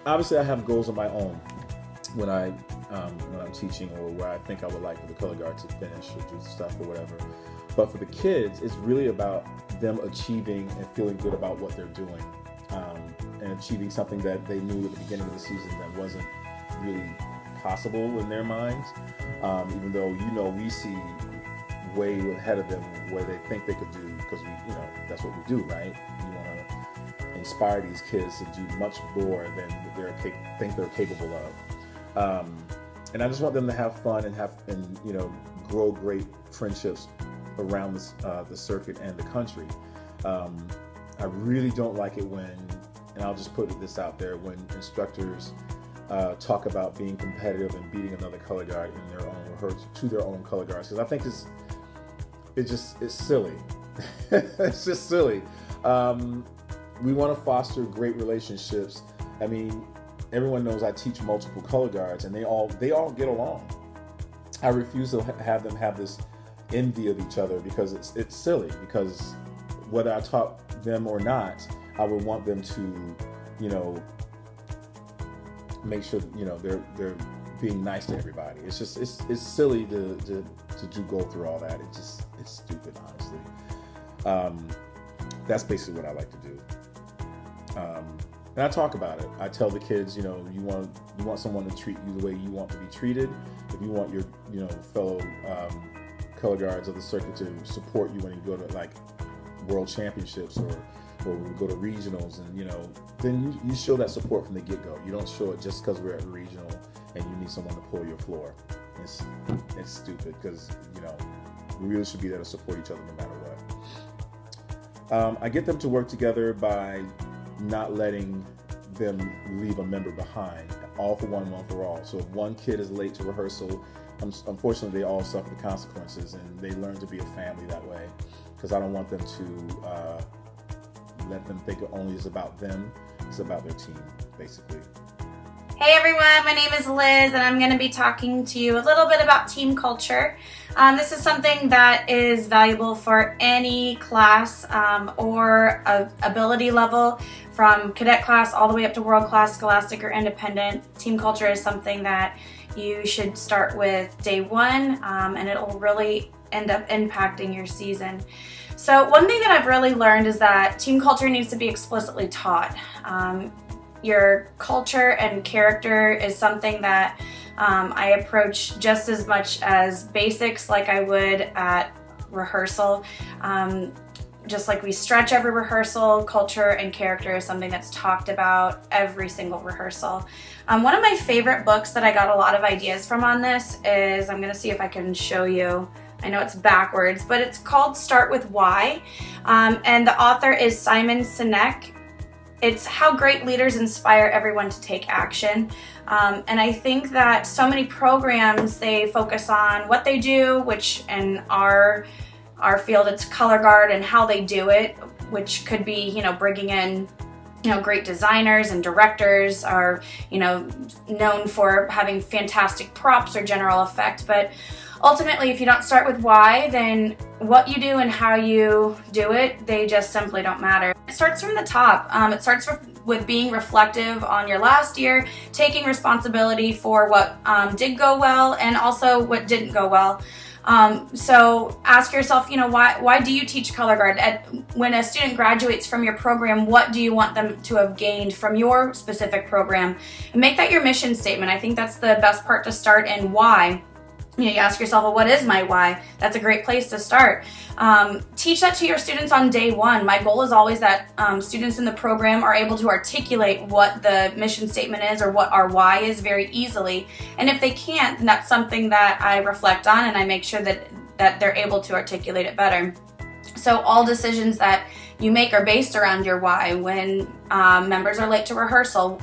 obviously I have goals of my own when I'm teaching, or where I think I would like for the color guard to finish or do stuff or whatever. But for the kids, it's really about them achieving and feeling good about what they're doing, and achieving something that they knew at the beginning of the season that wasn't really possible in their minds. Even though we see way ahead of them where they think they could do, because that's what we do, right? You want to inspire these kids to do much more than think they're capable of. And I just want them to have fun and grow great friendships around the circuit and the country. I really don't like it when, and I'll just put this out there, when instructors talk about being competitive and beating another color guard in their own rehearsal to their own color guards, because I think it's silly. It's just silly. We want to foster great relationships. I mean, everyone knows I teach multiple color guards, and they all get along. I refuse to have them have this envy of each other, because it's silly. Because whether I taught them or not, I would want them to, make sure they're being nice to everybody. It's just it's silly to go through all that. It's stupid, honestly. That's basically what I like to do. And I talk about it. I tell the kids, you want someone to treat you the way you want to be treated. If you want your fellow color guards of the circuit to support you when you go to like world championships or go to regionals, and then you show that support from the get-go. You don't show it just because we're at regional and you need someone to pull your floor. It's stupid, because we really should be there to support each other no matter what. I get them to work together by not letting them leave a member behind. All for one for all. So if one kid is late to rehearsal, unfortunately they all suffer the consequences, and they learn to be a family that way, because I don't want them to let them think it only is about them. It's about their team, basically. Hey everyone, my name is Liz, and I'm going to be talking to you a little bit about team culture. This is something that is valuable for any class or ability level, from cadet class all the way up to world class, scholastic, or independent. Team culture is something that you should start with day one, and it'll really end up impacting your season. So one thing that I've really learned is that team culture needs to be explicitly taught. Your culture and character is something that I approach just as much as basics like I would at rehearsal. Just like we stretch every rehearsal, culture and character is something that's talked about every single rehearsal. One of my favorite books that I got a lot of ideas from on this is, I'm going to see if I can show you. I know it's backwards, but it's called Start With Why, and the author is Simon Sinek. It's how great leaders inspire everyone to take action. And I think that so many programs, they focus on what they do, which in our field it's color guard, and how they do it, which could be, bringing in great designers and directors are, known for having fantastic props or general effect. But ultimately, if you don't start with why, then what you do and how you do it, they just simply don't matter. It starts from the top. It starts with being reflective on your last year, taking responsibility for what did go well and also what didn't go well. So ask yourself, why do you teach color guard? When a student graduates from your program, what do you want them to have gained from your specific program? And make that your mission statement. I think that's the best part to start. And why? You ask yourself, well, what is my why? That's a great place to start. Teach that to your students on day one. My goal is always that students in the program are able to articulate what the mission statement is or what our why is very easily. And if they can't, then that's something that I reflect on, and I make sure that they're able to articulate it better. So all decisions that you make are based around your why. When members are late to rehearsal,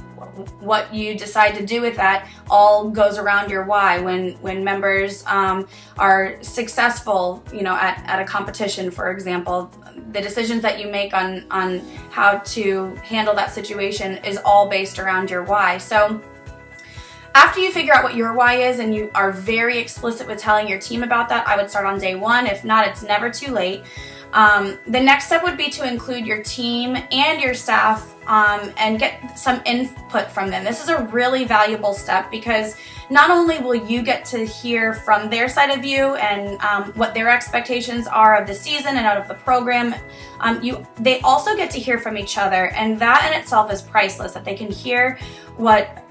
what you decide to do with that all goes around your why. When members are successful, at a competition, for example, the decisions that you make on how to handle that situation is all based around your why. So after you figure out what your why is and you are very explicit with telling your team about that, I would start on day one. If not, it's never too late. The next step would be to include your team and your staff and get some input from them. This is a really valuable step because not only will you get to hear from their side of view and what their expectations are of the season and out of the program, they also get to hear from each other, and that in itself is priceless, that they can hear what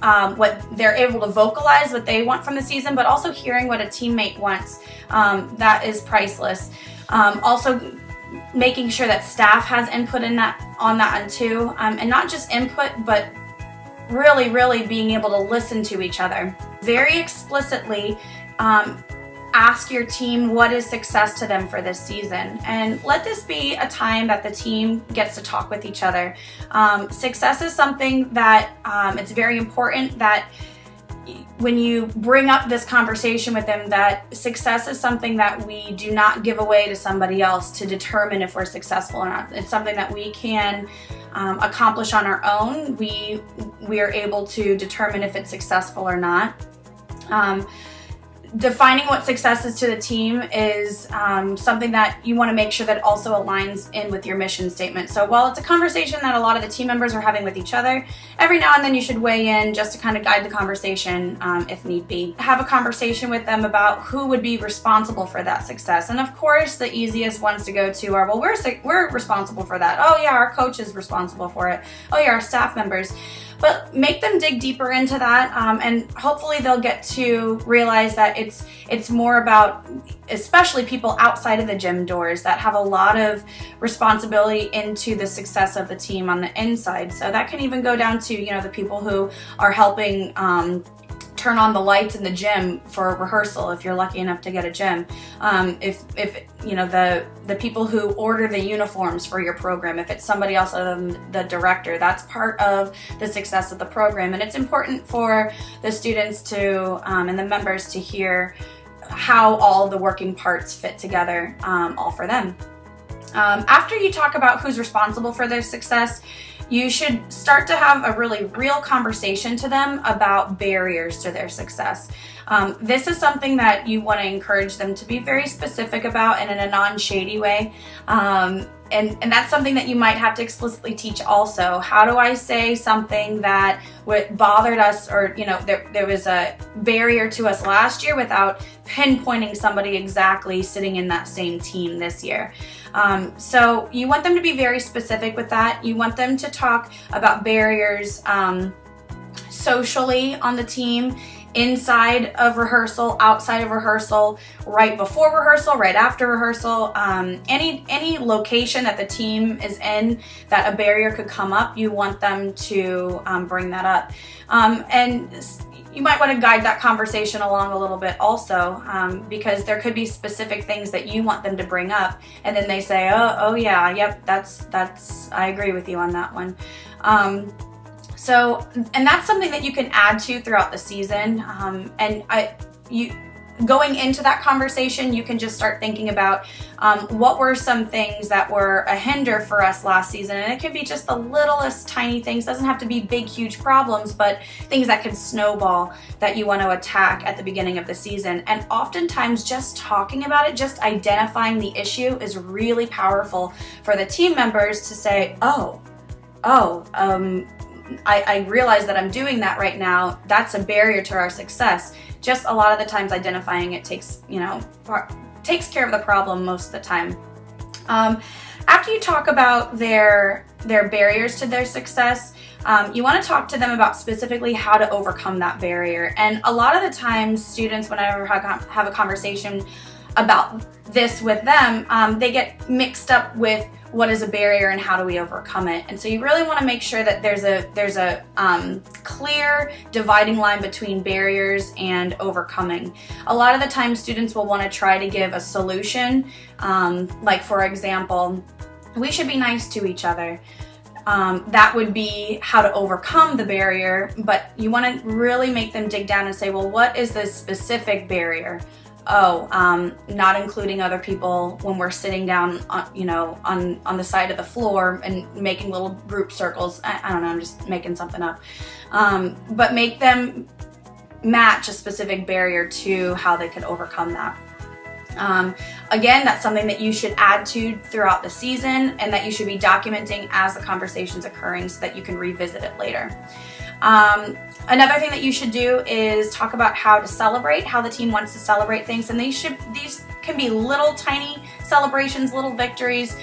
they're able to vocalize, what they want from the season, but also hearing what a teammate wants. That is priceless. Also, making sure that staff has input on that too, and not just input, but really being able to listen to each other. Very explicitly ask your team what is success to them for this season, and let this be a time that the team gets to talk with each other. Success is something that it's very important that when you bring up this conversation with them, that success is something that we do not give away to somebody else to determine if we're successful or not. It's something that we can accomplish on our own. We are able to determine if it's successful or not. Defining what success is to the team is something that you want to make sure that also aligns in with your mission statement. So while it's a conversation that a lot of the team members are having with each other, every now and then you should weigh in just to kind of guide the conversation if need be. Have a conversation with them about who would be responsible for that success. And of course, the easiest ones to go to are, well, we're responsible for that. Oh yeah, our coach is responsible for it. Oh yeah, our staff members. But make them dig deeper into that, and hopefully they'll get to realize that it's more about, especially people outside of the gym doors that have a lot of responsibility into the success of the team on the inside. So that can even go down to, the people who are helping turn on the lights in the gym for a rehearsal if you're lucky enough to get a gym. If the people who order the uniforms for your program, if it's somebody else other than the director, that's part of the success of the program. And it's important for the students to and the members to hear how all the working parts fit together, all for them. After you talk about who's responsible for their success, you should start to have a really real conversation to them about barriers to their success. This is something that you want to encourage them to be very specific about and in a non-shady way. And that's something that you might have to explicitly teach also. How do I say something that bothered us, or there was a barrier to us last year without pinpointing somebody exactly sitting in that same team this year? So you want them to be very specific with that. You want them to talk about barriers socially on the team, inside of rehearsal, outside of rehearsal, right before rehearsal, right after rehearsal, any location that the team is in that a barrier could come up, you want them to bring that up. And you might want to guide that conversation along a little bit also, because there could be specific things that you want them to bring up, and then they say, oh yeah, yep, that's I agree with you on that one. And that's something that you can add to throughout the season. Going into that conversation, you can just start thinking about what were some things that were a hinder for us last season. And it could be just the littlest tiny things. Doesn't have to be big, huge problems, but things that could snowball that you want to attack at the beginning of the season. And oftentimes just talking about it, just identifying the issue is really powerful for the team members to say, I realize that I'm doing that right now. That's a barrier to our success. Just a lot of the times identifying it takes care of the problem most of the time. After you talk about their barriers to their success, you want to talk to them about specifically how to overcome that barrier. And a lot of the times students, whenever I have a conversation about this with them, they get mixed up with what is a barrier and how do we overcome it. And so you really want to make sure that there's a clear dividing line between barriers and overcoming. A lot of the time students will want to try to give a solution, like for example, we should be nice to each other. That would be how to overcome the barrier, but you want to really make them dig down and say, well, what is the specific barrier? Not including other people when we're sitting down, on the side of the floor and making little group circles. I don't know, I'm just making something up. But make them match a specific barrier to how they could overcome that. Again, that's something that you should add to throughout the season and that you should be documenting as the conversation's occurring so that you can revisit it later. Another thing that you should do is talk about how to celebrate, how the team wants to celebrate things, and these can be little tiny celebrations, little victories.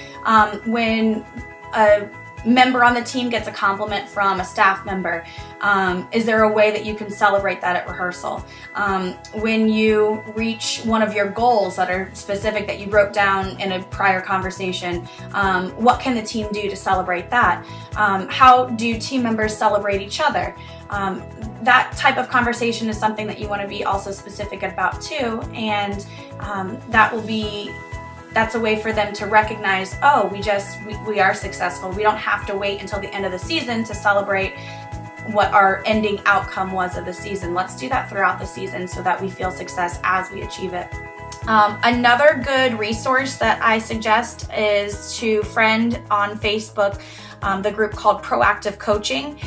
When a member on the team gets a compliment from a staff member, is there a way that you can celebrate that at rehearsal? When you reach one of your goals that are specific that you wrote down in a prior conversation, what can the team do to celebrate that? How do team members celebrate each other? That type of conversation is something that you want to be also specific about too, and that's a way for them to recognize, oh, we are successful. We don't have to wait until the end of the season to celebrate what our ending outcome was of the season. Let's do that throughout the season so that we feel success as we achieve it. Another good resource that I suggest is to friend on Facebook the group called Proactive Coaching.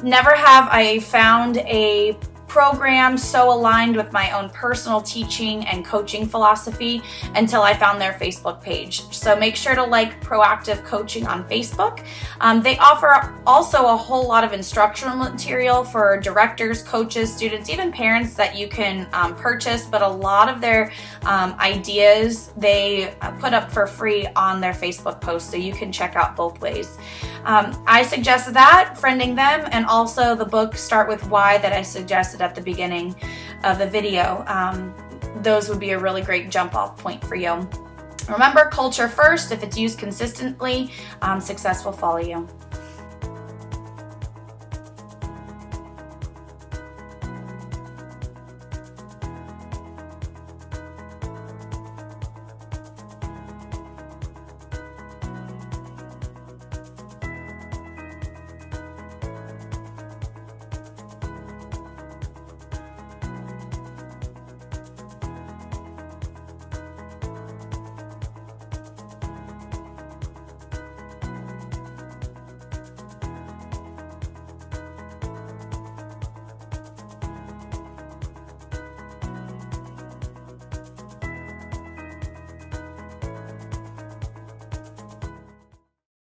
Never have I found a program so aligned with my own personal teaching and coaching philosophy until I found their Facebook page. So make sure to like Proactive Coaching on Facebook. They offer also a whole lot of instructional material for directors, coaches, students, even parents that you can purchase, but a lot of their ideas they put up for free on their Facebook post, so you can check out both ways. I suggest that, friending them, and also the book Start With Why that I suggested at the beginning of the video. Those would be a really great jump off point for you. Remember, culture first. If it's used consistently, success will follow you.